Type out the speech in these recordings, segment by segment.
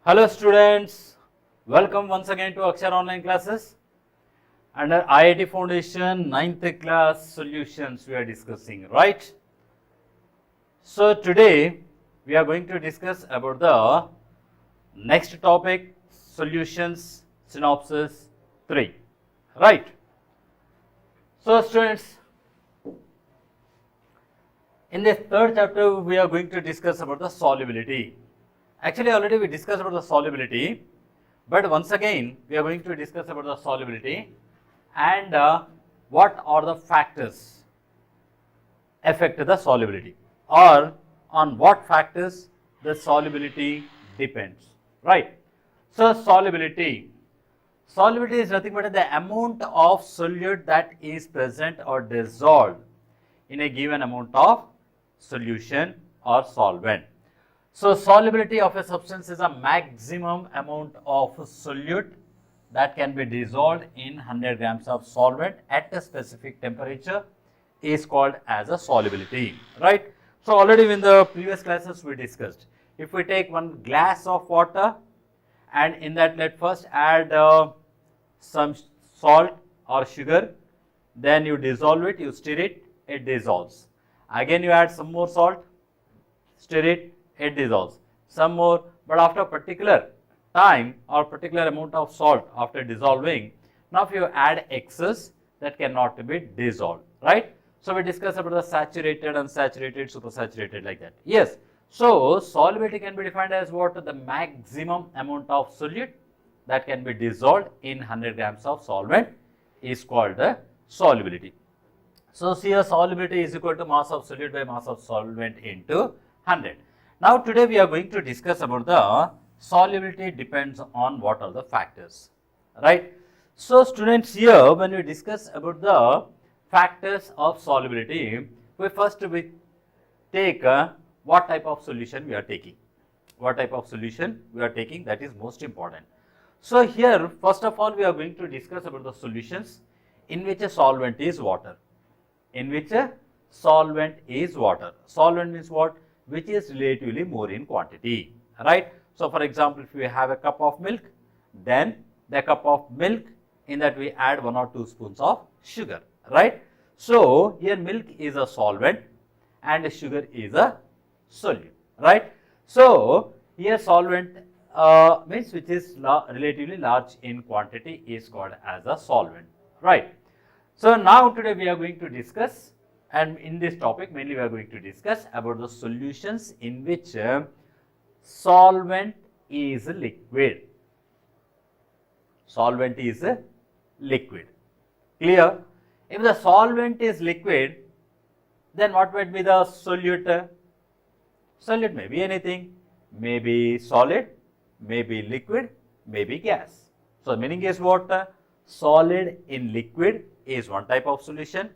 Hello students, welcome once again to Akshar online classes. Under IIT Foundation 9th class solutions we are discussing, right? So today we are going to discuss about the next topic, solutions synopsis 3, right? So students, in this third chapter we are going to discuss about the solubility. Actually, already we discussed about the solubility, but once again we are going to discuss about the solubility and what are the factors affect the solubility, or on what factors the solubility depends, right? So solubility is nothing but the amount of solute that is present or dissolved in a given amount of solution or solvent. So solubility of a substance is a maximum amount of solute that can be dissolved in 100 grams of solvent at a specific temperature is called as a solubility, right? So already in the previous classes we discussed, if we take one glass of water and in that let first add some salt or sugar, then you dissolve it, you stir it, it dissolves. Again you add some more salt, stir it, it dissolves. Some more, but after a particular time or particular amount of salt after dissolving, now if you add excess, that cannot be dissolved, right? So we discussed about the saturated, unsaturated, supersaturated, like that. Yes. So solubility can be defined as what? The maximum amount of solute that can be dissolved in 100 grams of solvent is called the solubility. So here solubility is equal to mass of solute by mass of solvent into 100. Now today we are going to discuss about the solubility depends on what are the factors, right? So students, here when we discuss about the factors of solubility, we first take what type of solution we are taking. What type of solution we are taking, that is most important. So here first of all we are going to discuss about the solutions in which a solvent is water. In which a solvent is water. Solvent means what? Which is relatively more in quantity, right? So for example, if we have a cup of milk, then the cup of milk, in that we add 1 or 2 spoons of sugar, right? So here milk is a solvent and sugar is a solute, right? So here solvent means which is relatively large in quantity is called as a solvent, right? So now today we are going to discuss, and in this topic mainly we are going to discuss about the solutions in which solvent is liquid. Solvent is liquid. Clear? If the solvent is liquid, then what might be the solute? Solute may be anything, may be solid, may be liquid, may be gas. So meaning is what? Solid in liquid is one type of solution.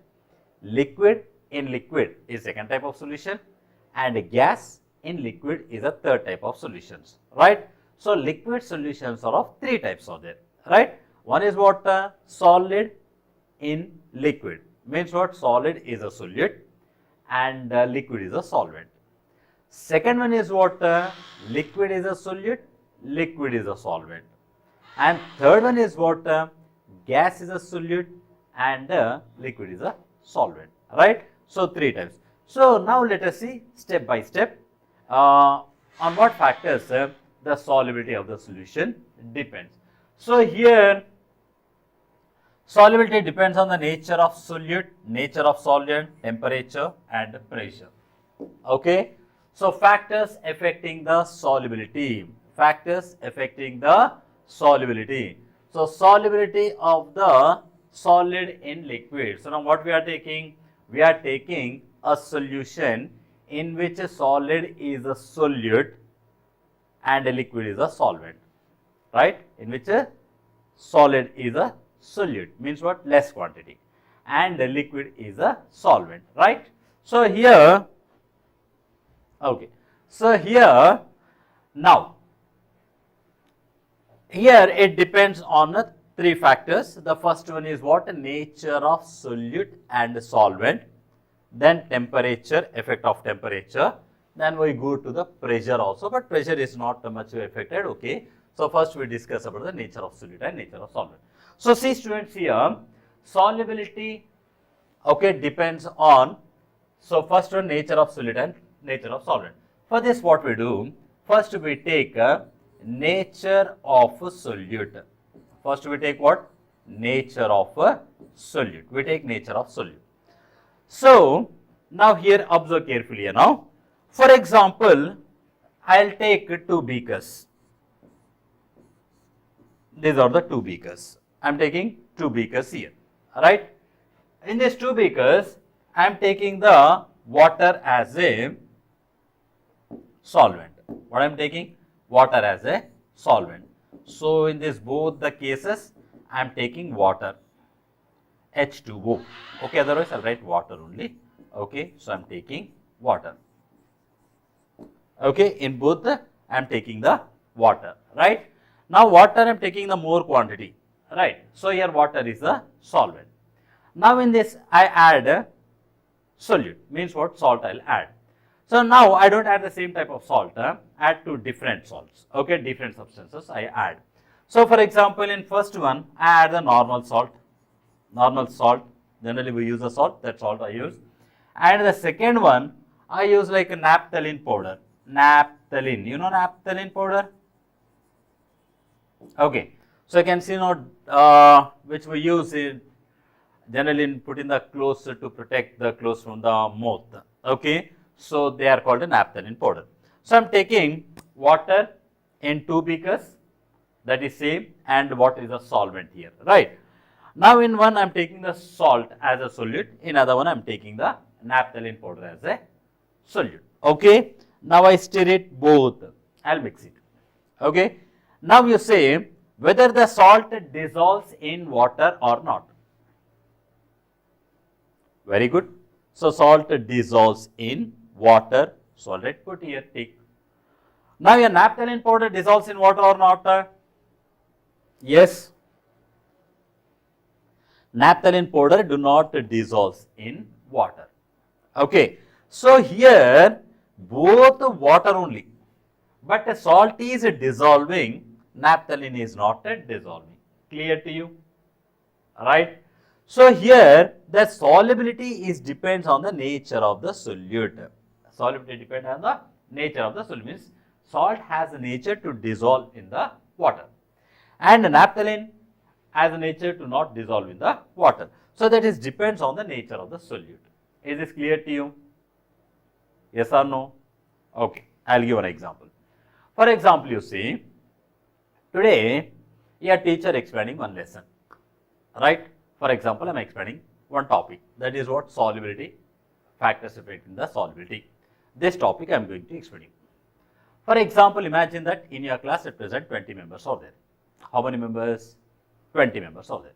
Liquid in liquid is second type of solution, and gas in liquid is a third type of solutions, right? So liquid solutions are of 3 types are there, right? One is what? Solid in liquid, means what? Solid is a solute and liquid is a solvent. Second one is what? Liquid is a solute, liquid is a solvent. And third one is what? Gas is a solute and liquid is a solvent, right? So 3 types. So now let us see step by step on what factors the solubility of the solution depends. So here solubility depends on the nature of solute, nature of solvent, temperature and pressure. Okay. So factors affecting the solubility. Factors affecting the solubility. So solubility of the solid in liquid. So now what we are taking? We are taking a solution in which a solid is a solute and a liquid is a solvent, right? In which a solid is a solute, means what? Less quantity, and a liquid is a solvent, right? So here, okay. So here, now, here it depends on 3 factors. The first one is what? Nature of solute and solvent. Then temperature, effect of temperature. then we go to the pressure also, but pressure is not much affected. Okay. So first we discuss about the nature of solute and nature of solvent. So see students here, solubility, okay, depends on, so first one, nature of solute and nature of solvent. For this what we do, first we take nature of a solute. First we take what? Nature of a solute. We take nature of solute. So now here observe carefully here now. For example, I'll take 2 beakers. These are the 2 beakers. I'm taking 2 beakers here, right? In these 2 beakers, I'm taking the water as a solvent. What I'm taking? Water as a solvent. So in this both the cases, I'm taking water, H2O. Okay, otherwise I'll write water only. Okay, so I'm taking water. Okay, in both I'm taking the water, right? Now water I'm taking the more quantity, right? So here water is the solvent. Now in this I add solute, means what? Salt I'll add. So now I don't add the same type of salt, add to different salts, okay, different substances I add. So for example, in first one I add the normal salt, generally we use the salt, that salt I use. And the second one I use like a naphthalene powder, naphthalene, you know naphthalene powder? Okay, so you can see now which we use in generally in put in the clothes to protect the clothes from the moth. Okay, so they are called a naphthalene powder. So I'm taking water in 2 beakers, that is same, and what is the solvent here, right? Now in one I'm taking the salt as a solute, in other one I'm taking the naphthalene powder as a solute. Okay, now I stir it both, I'll mix it. Okay, now you say whether the salt dissolves in water or not. Very good. So salt dissolves in water. So let put here tick. Now your naphthalene powder dissolves in water or not? Yes. Naphthalene powder do not dissolve in water. Okay. So here both water only, but salt is dissolving, naphthalene is not dissolving. Clear to you? Right? So here the solubility is depends on the nature of the solute. Solubility depends on the nature of the solute, means salt has a nature to dissolve in the water, and naphthalene has a nature to not dissolve in the water. So that is depends on the nature of the solute. Is this clear to you? Yes or no? Okay, I'll give an example. For example, you see, today your teacher explaining one lesson, right? For example, I am explaining one topic, that is what? Solubility, factors affecting the solubility. This topic I am going to explain. For example, imagine that in your class at present 20 members are there. How many members? 20 members are there,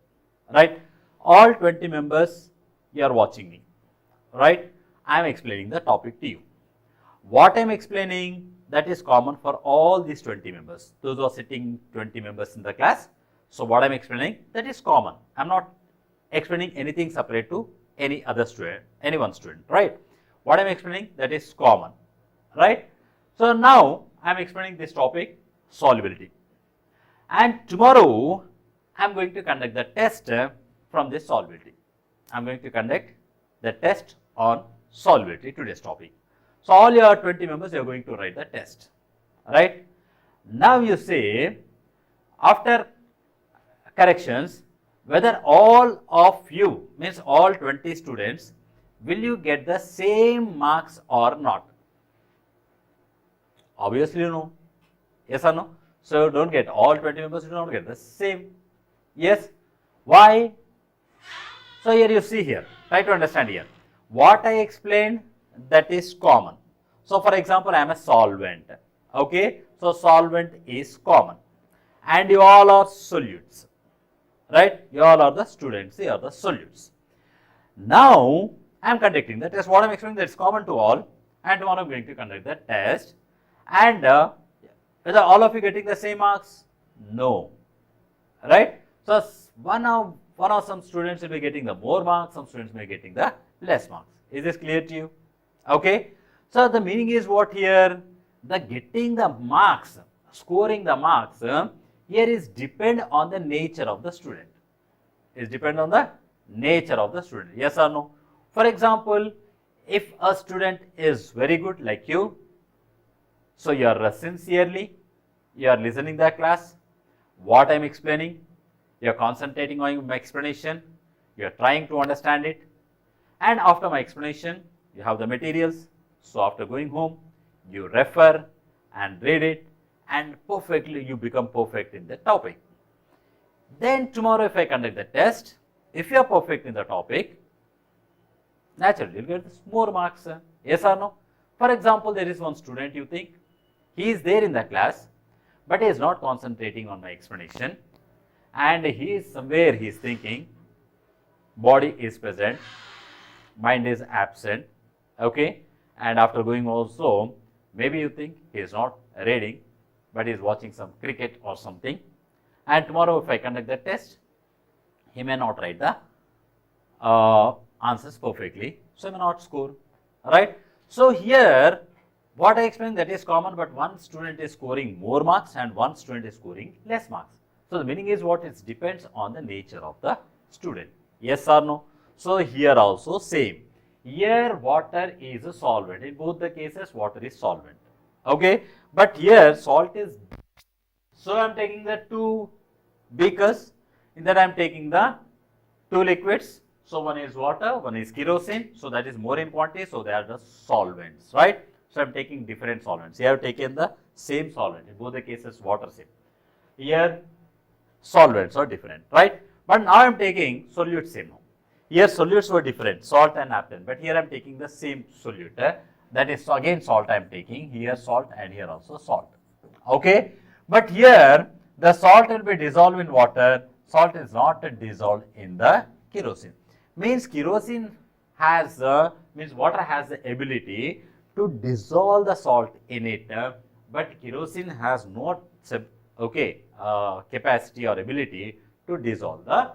right? All 20 members you are watching me, right? I am explaining the topic to you. What I am explaining, that is common for all these 20 members. Those who are sitting 20 members in the class. So what I am explaining, that is common. I am not explaining anything separate to any other student, any one student, right? What I am explaining, that is common, right? So now I am explaining this topic, solubility. And tomorrow I am going to conduct the test from this solubility. I am going to conduct the test on solubility, today's topic. So all your 20 members, you are going to write the test, right? Now you say, after corrections, whether all of you, means all 20 students, will you get the same marks or not? Obviously no. Yes or no? So don't get all 20 members, do not get the same. Yes. Why? So here you see here, try to understand here. What I explained, that is common. So for example, I am a solvent. Okay. So solvent is common. And you all are solutes. Right? You all are the students, you are the solutes. Now, I am conducting the test. What I am explaining, that is common to all. And tomorrow I am going to conduct the test. And whether all of you getting the same marks? No. Right? So, one of some students will be getting the more marks, some students may be getting the less marks. Is this clear to you? Okay. So the meaning is what here? The getting the marks, scoring the marks here is depend on the nature of the student. Is depend on the nature of the student. Yes or no? For example, if a student is very good like you, so you are sincerely, you are listening the class, what I am explaining, you are concentrating on my explanation, you are trying to understand it, and after my explanation, you have the materials. So after going home, you refer and read it, and perfectly you become perfect in the topic. Then tomorrow if I conduct the test, if you are perfect in the topic, naturally you will get more marks. Yes or no? For example, there is one student you think, he is there in the class, but he is not concentrating on my explanation, and he is somewhere he is thinking, body is present, mind is absent, okay, and after going also, maybe you think he is not reading, but he is watching some cricket or something, and tomorrow if I conduct the test, he may not write the answers perfectly, so he may not score, right? So here, what I explained that is common, but one student is scoring more marks and one student is scoring less marks. So the meaning is what? It depends on the nature of the student. Yes or no? So here also same. Here water is a solvent. In both the cases, water is solvent. Okay, but here salt is. So I am taking the two beakers. In that I am taking the two liquids. So one is water, one is kerosene. So that is more in quantity. So they are the solvents, right? So I am taking different solvents. Here I have taken the same solvent. In both the cases, water same. Here solvents are different, right? But now I am taking solutes same. Here solutes were different, salt and naphthalene. But here I am taking the same solute. That is again salt I am taking. Here salt and here also salt. Okay. But here the salt will be dissolved in water. Salt is not dissolved in the kerosene. Means kerosene has means water has the ability to dissolve the salt in it, but kerosene has not capacity or ability to dissolve the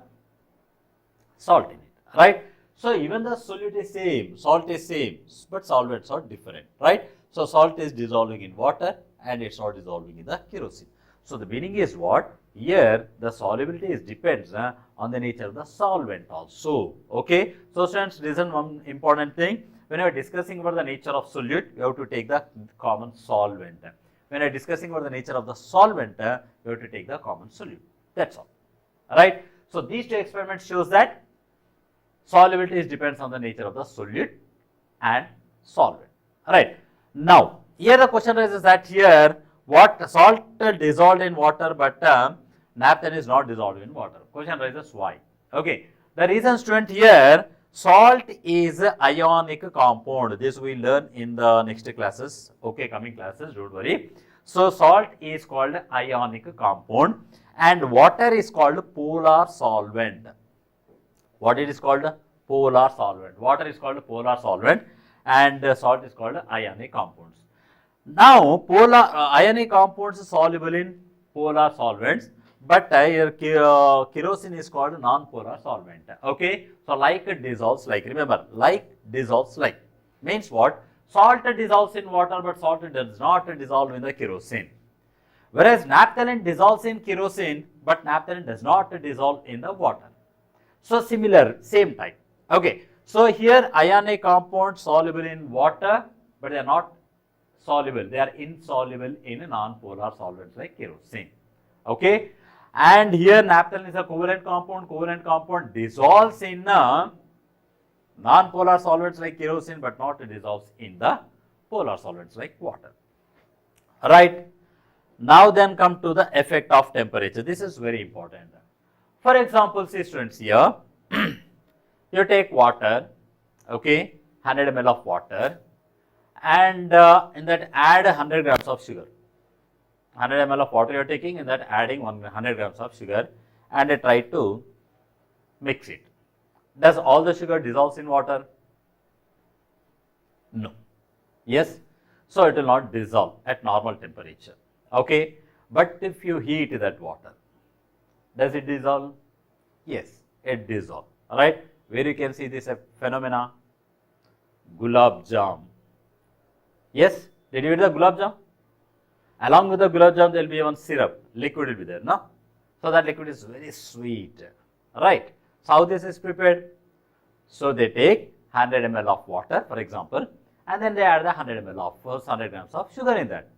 salt in it, right? So even the solute is same, salt is same, but solvents are different, right? So salt is dissolving in water and it's not dissolving in the kerosene. So the meaning is what? Here the solubility is depends on the nature of the solvent also. Okay. So students, listen one important thing. When you are discussing about the nature of solute, you have to take the common solvent. When you are discussing about the nature of the solvent, you have to take the common solute. That's all. Right. So these two experiments shows that solubility depends on the nature of the solute and solvent. Right. Now here the question arises that here what salt dissolved in water, but naphthalene is not dissolved in water. Question arises why? Okay. The reason, student, here salt is ionic compound. This we learn in the next classes. Okay, coming classes, don't worry. So salt is called ionic compound and water is called polar solvent. What it is called? Polar solvent. Water is called polar solvent and salt is called ionic compounds. Now polar ionic compounds are soluble in polar solvents, but kerosene is called non-polar solvent. Okay, so like dissolves like, remember, like dissolves like means what? Salt dissolves in water, but salt does not dissolve in the kerosene. Whereas naphthalene dissolves in kerosene, but naphthalene does not dissolve in the water. So similar, same type. Okay, so here ionic compounds soluble in water, but they are not soluble. They are insoluble in non-polar solvents like kerosene. Okay, and here naphthalene is a covalent compound. Covalent compound dissolves in non-polar solvents like kerosene, but not dissolves in the polar solvents like water. Right. Now then come to the effect of temperature. This is very important. For example, see students here, you take water, okay, 100 ml of water, and in that add 100 grams of sugar. 100 ml of water you are taking, in that adding 100 grams of sugar, and try to mix it. Does all the sugar dissolves in water? No. Yes. So it will not dissolve at normal temperature. Okay. But if you heat that water, does it dissolve? Yes, it dissolves. Right. Where you can see this phenomena, gulab jam. Yes, did you eat the gulab jam? Along with the gulab jam, there will be one syrup, liquid will be there, no? So that liquid is very sweet, right? So how this is prepared? So they take 100 ml of water, for example, and then they add the 100 ml of 100 grams of sugar in that.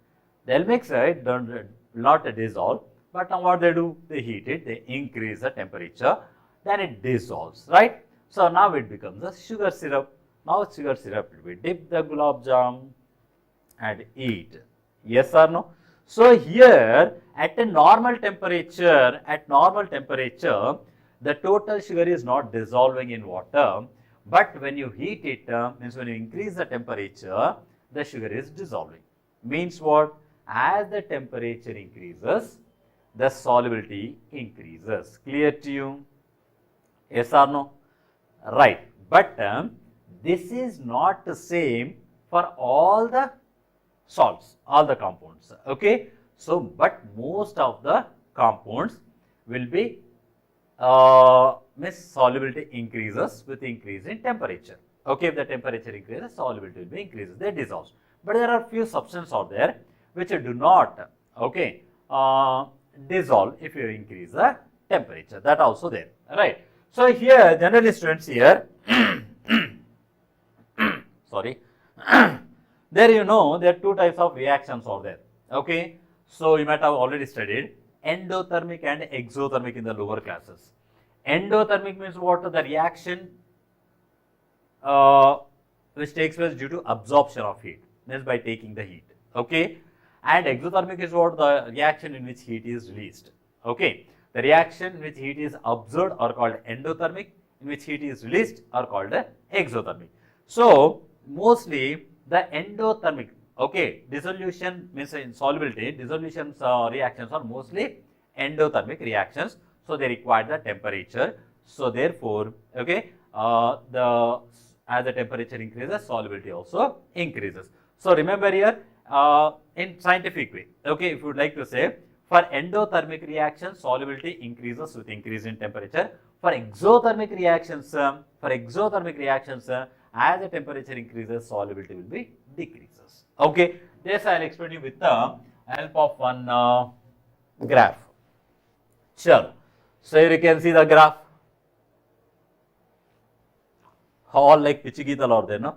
They'll mix it, will not dissolve, but now what they do? They heat it, they increase the temperature, then it dissolves, right? So now it becomes a sugar syrup. Now sugar syrup will be dip the gulab jam and eat. Yes or no? So here at a normal temperature, the total sugar is not dissolving in water, but when you heat it, means when you increase the temperature, the sugar is dissolving. Means what? As the temperature increases, the solubility increases. Clear to you? Yes or no? Right. But this is not the same for all the salts, all the compounds. Okay. So, but most of the compounds will be solubility increases with increase in temperature. Okay, if the temperature increases, solubility will be increases. They dissolve. But there are few substances out there which do not dissolve if you increase the temperature. That also there, right? So here, generally students here, sorry, there there are two types of reactions out there. Okay, so you might have already studied endothermic and exothermic in the lower classes. Endothermic means what? The reaction which takes place due to absorption of heat, means by taking the heat. Okay, and exothermic is what? The reaction in which heat is released. Okay, the reaction in which heat is absorbed are called endothermic, in which heat is released are called exothermic. So mostly the endothermic, okay, dissolution means in solubility, dissolution reactions are mostly endothermic reactions. So they require the temperature. So therefore, okay, as the temperature increases, solubility also increases. So remember here, in scientific way, okay, if you would like to say, for endothermic reactions, solubility increases with increase in temperature. For exothermic reactions, as the temperature increases, solubility will be decreases. Okay, this I will explain you with the help of one graph. Sure. So here you can see the graph. All like Pichigital are there, no?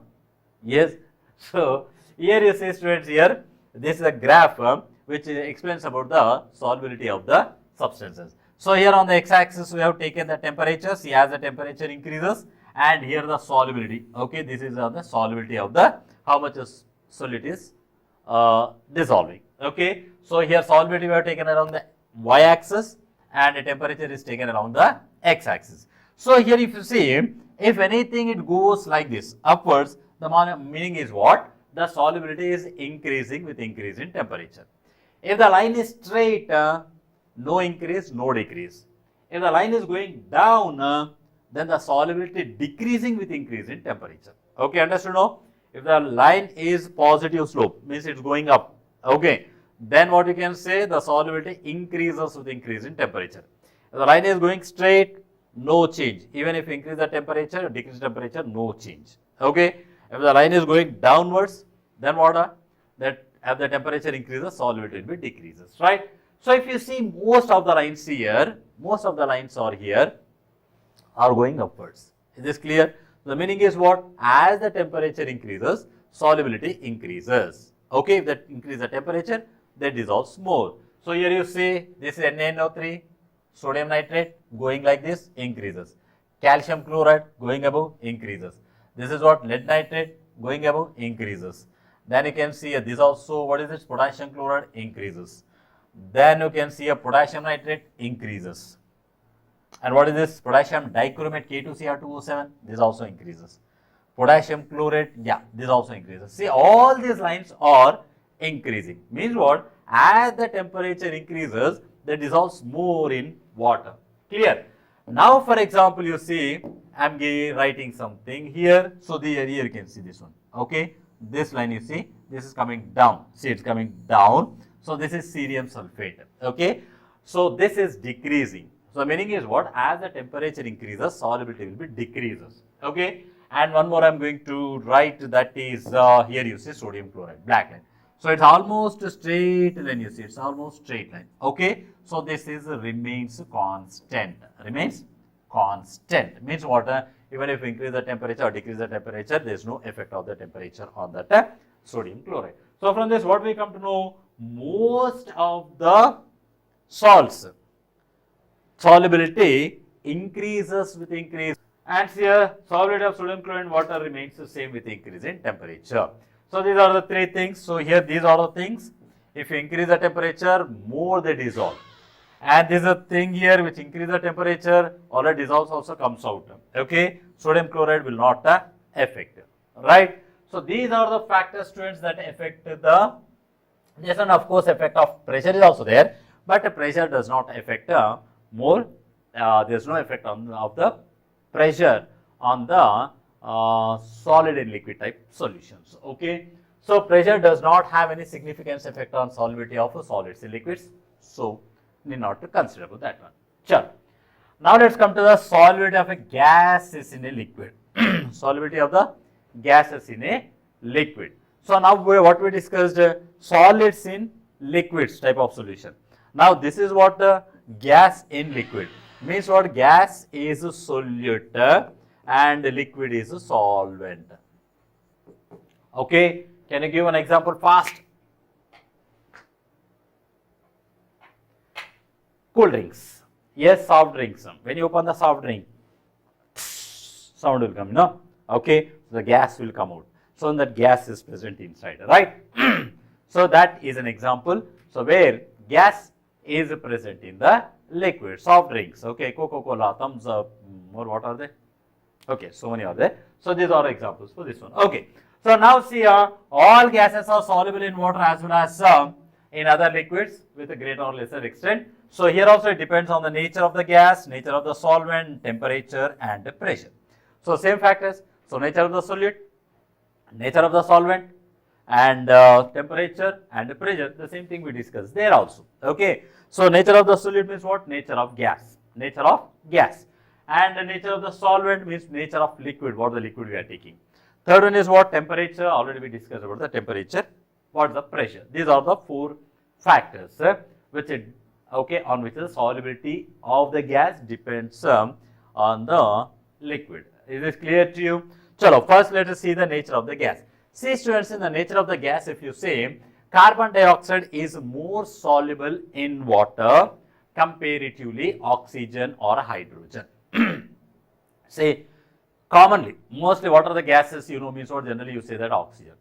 Yes. So here you see students here, this is a graph which explains about the solubility of the substances. So here on the x-axis we have taken the temperature. See, as the temperature increases, and here the solubility. Okay, this is on the solubility of the how much solid is dissolving. Okay, so here solubility we have taken along the y-axis, and the temperature is taken along the x-axis. So here if you see, if anything it goes like this upwards, the meaning is what? The solubility is increasing with increase in temperature. If the line is straight, no increase, no decrease. If the line is going down, then the solubility decreasing with increase in temperature. Okay, understood now? If the line is positive slope, means it's going up. Okay, then what you can say, the solubility increases with increase in temperature. If the line is going straight, no change. Even if you increase the temperature, decrease temperature, no change. Okay, if the line is going downwards, then what? That as the temperature increases, solubility will be decreases, right? So if you see most of the lines here, most of the lines are here, are going upwards. Is this clear? The meaning is what? As the temperature increases, solubility increases. Okay, if that increase the temperature, that dissolves more. So here you see, this is NaNO3, sodium nitrate going like this, increases. Calcium chloride going above, increases. This is what? Lead nitrate going above, increases. Then you can see this also, what is this? Potassium chloride, increases. Then you can see a potassium nitrate, increases. And what is this? Potassium dichromate K2Cr2O7, this also increases. Potassium chlorate, yeah, this also increases. See, all these lines are increasing. Means what? As the temperature increases, they dissolves more in water. Clear? Now, for example, you see, I am writing something here. So, here you can see this one. Okay, this line you see, this is coming down. See, it's coming down. So, this is cerium sulfate. Okay, so this is decreasing. So, meaning is what? As the temperature increases, solubility will be decreases. Okay, and one more I am going to write, that is here you see sodium chloride, black line. So it's almost a straight line, you see, it's almost straight line. Okay, so this is remains constant, remains constant. Means what? Even if you increase the temperature or decrease the temperature, there is no effect of the temperature on that sodium chloride. So from this, what we come to know, most of the salts solubility increases with increase, and here solubility of sodium chloride in water remains the same with increase in temperature. So these are the three things. So here these are the things. If you increase the temperature, more they dissolve. And this is a thing here which increase the temperature, all the dissolves also comes out. Okay, sodium chloride will not affect. Right. So these are the factors, students, that affect the. Yes, and of course, effect of pressure is also there, but pressure does not affect more. There is no effect of the pressure on the solid and liquid type solutions. Okay, so pressure does not have any significant effect on solubility of solids and liquids. So need not to consider about that one. Sure. Now let's come to the solubility of a gases in a liquid. Solubility of the gases in a liquid. So now what we discussed, solids in liquids type of solution. Now this is what the gas in liquid means. What? Gas is a solute and liquid is a solvent. Okay, can you give an example fast? Cool drinks. Yes, soft drinks. When you open the soft drink, sound will come, no? Okay, so the gas will come out. So that gas is present inside, right? So that is an example. So where gas is present in the liquid, soft drinks. Okay, Coca-Cola, Thumbs Up, or what are they? Okay, so many are there. So these are examples for this one. Okay, so now see here, all gases are soluble in water as well as in other liquids with a greater or lesser extent. So here also it depends on the nature of the gas, nature of the solvent, temperature and pressure. So same factors. So nature of the solute, nature of the solvent, and temperature and pressure, the same thing we discussed there also. Okay, so nature of the solute means what? Nature of gas, nature of gas, and the nature of the solvent means nature of liquid, what the liquid we are taking. Third one is what? Temperature, already we discussed about the temperature. What is the pressure? These are the four factors which on which the solubility of the gas depends on the liquid. Is this clear to you? Chalo, first let us see the nature of the gas. See students, in the nature of the gas, if you say carbon dioxide is more soluble in water comparatively oxygen or hydrogen. Say commonly, mostly what are the gases, means what? Generally you say that oxygen,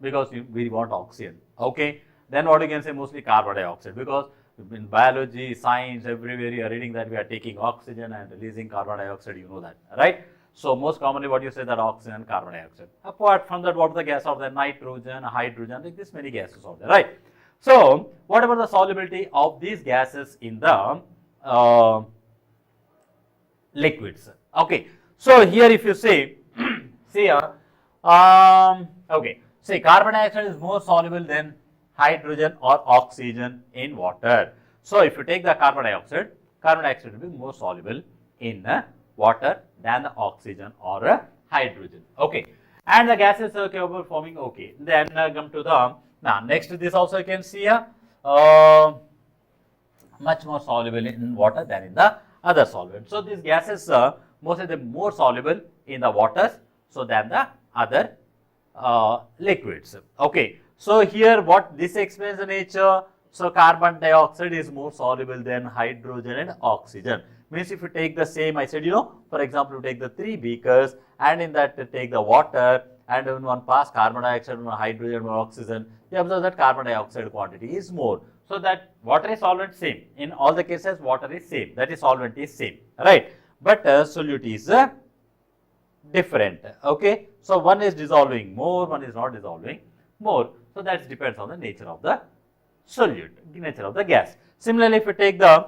because we want oxygen. Okay, then what you can say, mostly carbon dioxide, because in biology, science, everywhere you are reading that we are taking oxygen and releasing carbon dioxide, you know that, right? So most commonly what you say that oxygen, carbon dioxide. Apart from that, what are the gas are there? Nitrogen, hydrogen, like this many gases are there, right? So what about the solubility of these gases in the liquids? Okay, so here if you say, see here, okay, say carbon dioxide is more soluble than hydrogen or oxygen in water. So if you take the carbon dioxide will be more soluble in water than the oxygen or hydrogen. Okay, and the gases are capable of forming. Okay, then come to the now next. This also you can see here, much more soluble in water than in the other solvents. So these gases mostly they more soluble in the waters so than the other liquids. Okay, so here what this explains the nature. So carbon dioxide is more soluble than hydrogen and oxygen. Means if you take the same, I said, for example, you take the 3 beakers and in that take the water, and in one pass carbon dioxide, one hydrogen, one oxygen, you observe that carbon dioxide quantity is more. So that water is solvent same. In all the cases, water is same. That is solvent is same, right? But solute is different. Okay, so one is dissolving more, one is not dissolving more. So that depends on the nature of the solute, nature of the gas. Similarly, if you take the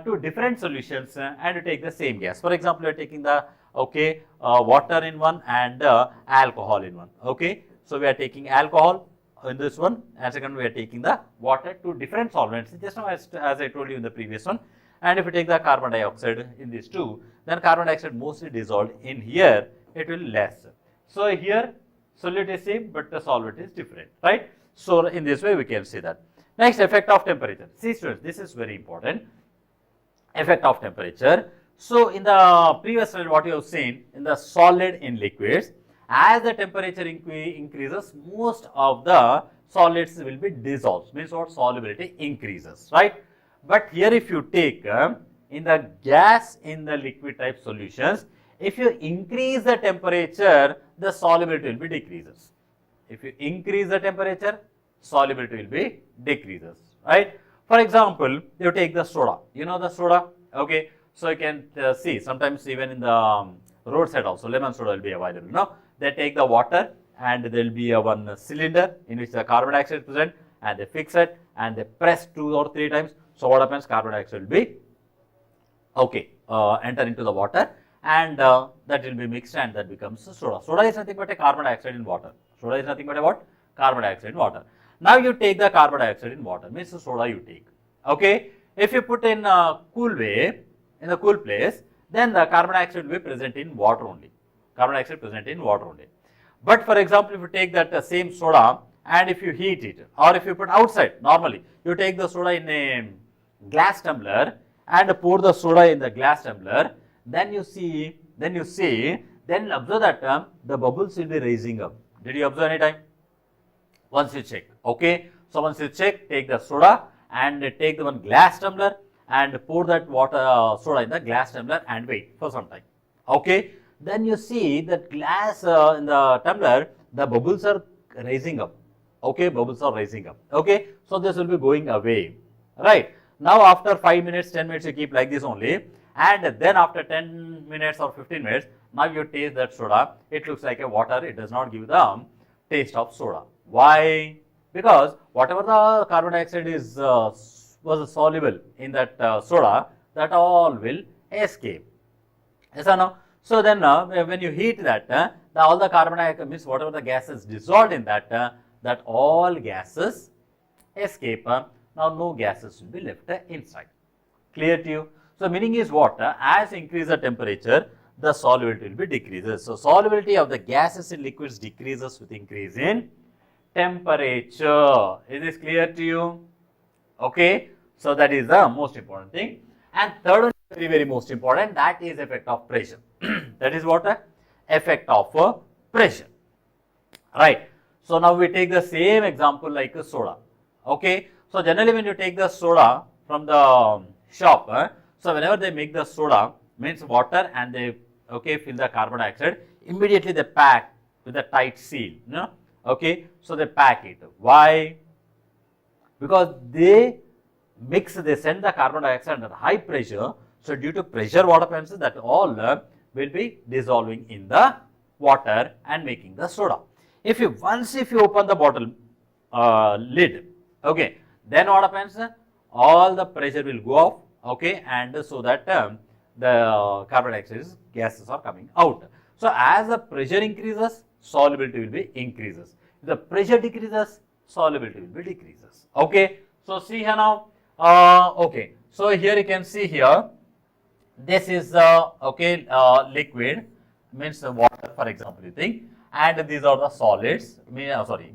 two different solutions and you take the same gas. For example, you are taking the water in one and alcohol in one. Okay, so we are taking alcohol in this one, and second we are taking the water, two different solvents. Just now as I told you in the previous one. And if you take the carbon dioxide in these two, then carbon dioxide mostly dissolved in here it will less. So here solute is same, but the solvent is different, right? So in this way we can see that. Next, effect of temperature. See students, this is very important. Effect of temperature. So in the previous slide, what you have seen in the solid in liquids, as the temperature increases, most of the solids will be dissolved. Means what? Solubility increases, right? But here if you take in the gas in the liquid type solutions, if you increase the temperature, the solubility will be decreases. If you increase the temperature, solubility will be decreases, right? For example, you take the soda. You know the soda, okay? So you can see sometimes even in the roadside also lemon soda will be available. No, they take the water and there will be a one cylinder in which the carbon dioxide is present, and they fix it and they press 2 or 3 times. So what happens? Carbon dioxide will be enter into the water, and that will be mixed and that becomes soda. Soda is nothing but a carbon dioxide in water. Soda is nothing but a what? Carbon dioxide in water. Now you take the carbon dioxide in water, means the soda you take. Okay, if you put in a cool way, in a cool place, then the carbon dioxide will be present in water only. Carbon dioxide present in water only. But for example, if you take that same soda and if you heat it, or if you put outside, normally you take the soda in a glass tumbler and pour the soda in the glass tumbler, then you see, then observe that the bubbles will be rising up. Did you observe any time? Once you check, okay. So once you check, take the soda and take the one glass tumbler and pour that water soda in the glass tumbler and wait for some time. Okay. Then you see that glass in the tumbler, the bubbles are rising up. Okay, bubbles are rising up. Okay, so this will be going away, right? Now after 5 minutes, 10 minutes, you keep like this only, and then after 10 minutes or 15 minutes, now you taste that soda. It looks like a water. It does not give the taste of soda. Why? Because whatever the carbon dioxide is was soluble in that soda, that all will escape. Yes or no? So then when you heat that, all the carbon dioxide, means whatever the gases dissolved in that, that all gases escape. Now no gases will be left inside. Clear to you? So meaning is what? As increase the temperature, the solubility will be decreases. So solubility of the gases in liquids decreases with increase in temperature. Is this clear to you? Okay. So that is the most important thing. And third one is very, very most important. That is effect of pressure. That is what? Effect of pressure. Right. So now we take the same example like a soda. Okay. So generally when you take the soda from the shop, so whenever they make the soda, means water and they fill the carbon dioxide, immediately they pack with a tight seal. No? Okay. So they pack it. Why? Because they send the carbon dioxide at high pressure. So due to pressure, what happens is that all will be dissolving in the water and making the soda. Once if you open the bottle lid, okay, then what happens? All the pressure will go off, okay, and so that the carbon dioxide gases are coming out. So as the pressure increases, solubility will be increases. If the pressure decreases, solubility will be decreases. Okay. So see here now. Okay. So here you can see here. This is liquid, means water, for example, you think, and these are the solids,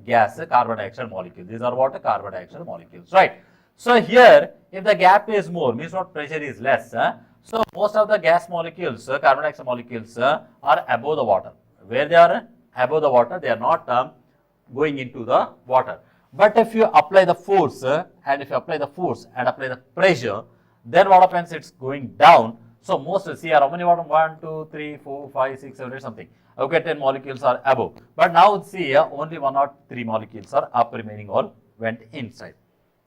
gas, carbon dioxide molecule. These are what? Carbon dioxide molecules, right? So here, if the gap is more, means what? Pressure is less. So most of the gas molecules, carbon dioxide molecules, are above the water. Where they are above the water, they are not going into the water. But if you apply the force, and if you apply the force and apply the pressure, then what happens? It's going down. So most, see here, how many water? 1, 2, 3, 4, 5, 6, 7, 8, something. Okay, 10 molecules are above. But now see here, only 1 or 3 molecules are up, remaining all went inside.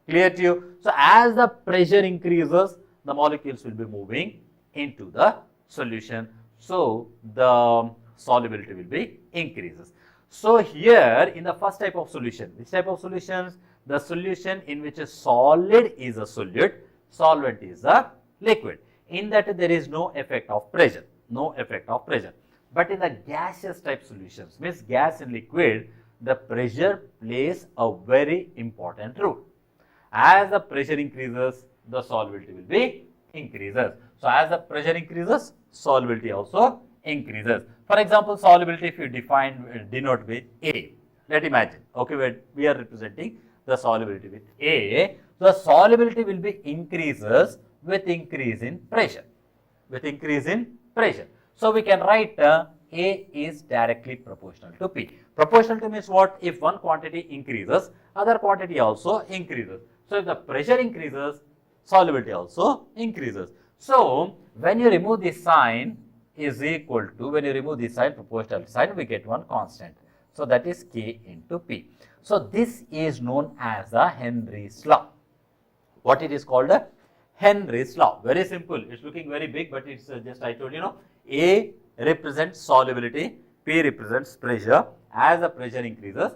Clear to you? So as the pressure increases, the molecules will be moving into the solution. So the solubility will be increases. So here in the first type of solution, which type of solutions? The solution in which a solid is a solute, solvent is a liquid. In that there is no effect of pressure, no effect of pressure. But in the gaseous type solutions, means gas and liquid, the pressure plays a very important role. As the pressure increases, the solubility will be increases. So as the pressure increases, solubility also increases. For example, solubility if you denote with A. Let imagine, okay, we are representing the solubility with A. The solubility will be increases with increase in pressure. With increase in pressure. So we can write A is directly proportional to P. Proportional to means what? If one quantity increases, other quantity also increases. So if the pressure increases, solubility also increases. So when you remove this sign is equal to, when you remove this sign, proportional sign, we get one constant. So that is K into P. So this is known as the Henry's law. What it is called? Henry's law. Very simple. It's looking very big, but it's just I told you, A represents solubility, P represents pressure. As the pressure increases,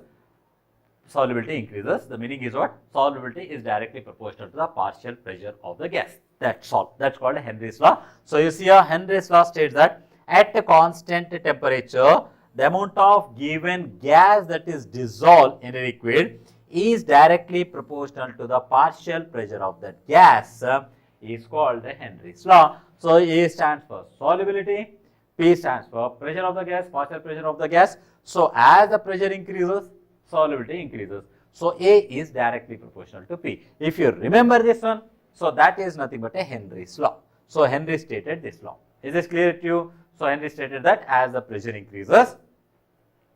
solubility increases. The meaning is what? Solubility is directly proportional to the partial pressure of the gas. That's all. That's called Henry's law. So you see here, Henry's law states that at a constant temperature, the amount of given gas that is dissolved in a liquid is directly proportional to the partial pressure of that gas is called the Henry's law. So A stands for solubility, P stands for pressure of the gas, partial pressure of the gas. So as the pressure increases, solubility increases. So A is directly proportional to P. If you remember this one, so that is nothing but a Henry's law. So Henry stated this law. Is this clear to you? So Henry stated that as the pressure increases,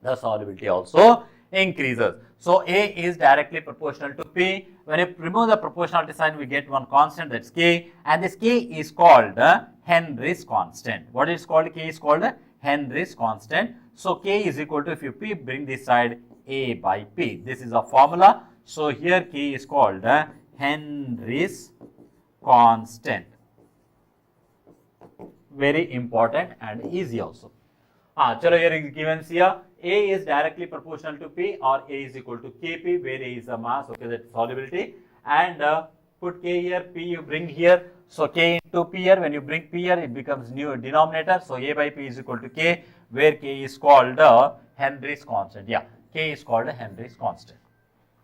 the solubility also increases. So A is directly proportional to P. When you remove the proportionality sign, we get one constant, that's K, and this K is called Henry's constant. What is called? K is called Henry's constant. So K is equal to, if you P bring this side, A by P. This is a formula. So here K is called Henry's constant. Very important and easy also. Chalo, here is given here, A is directly proportional to P, or A is equal to Kp, where A is the mass, okay, that's solubility, and put K here, P you bring here, so K into P here, when you bring P here, it becomes new denominator, so A by P is equal to K, where K is called Henry's constant. Yeah, K is called Henry's constant.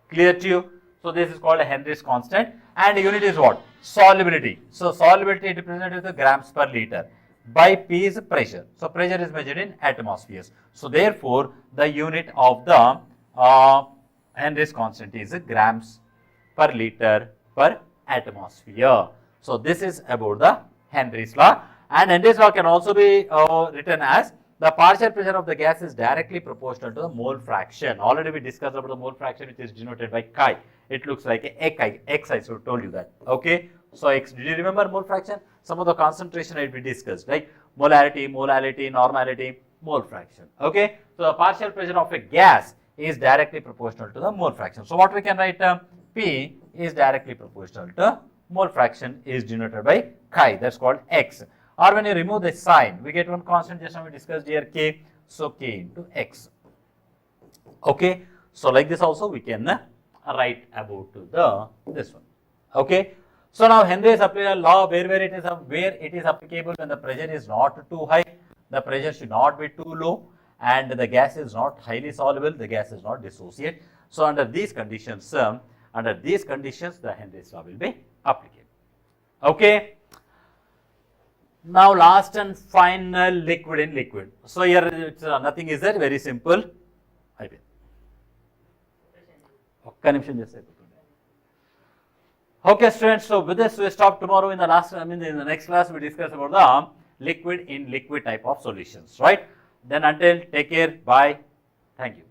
Clear to you? So this is called a Henry's constant, and unit is what? Solubility. So solubility represented with grams per liter. By P is pressure. So pressure is measured in atmospheres. So therefore, the unit of the Henry's constant is grams per liter per atmosphere. So this is about the Henry's law, and Henry's law can also be written as the partial pressure of the gas is directly proportional to the mole fraction. Already we discussed about the mole fraction, which is denoted by chi. It looks like a X, I told you that. Okay. So X, did you remember mole fraction? Some of the concentration we discussed, like molarity, molality, normality, mole fraction. Okay. So the partial pressure of a gas is directly proportional to the mole fraction. So what we can write? P is directly proportional to mole fraction is denoted by chi. That's called X. Or when you remove the sign, we get one constant just now we discussed here, K. So K into X. Okay. So like this also we can write about this one. Okay. So now Henry has applied a law where it is applicable when the pressure is not too high, the pressure should not be too low, and the gas is not highly soluble, the gas is not dissociate. So under these conditions, the Henry's law will be applicable. Okay. Now last and final, liquid in liquid. So here it's, nothing is there, very simple. Okay students, so with this we stop tomorrow. In the next class we discuss about the liquid in liquid type of solutions, right? Then until, take care, bye, thank you.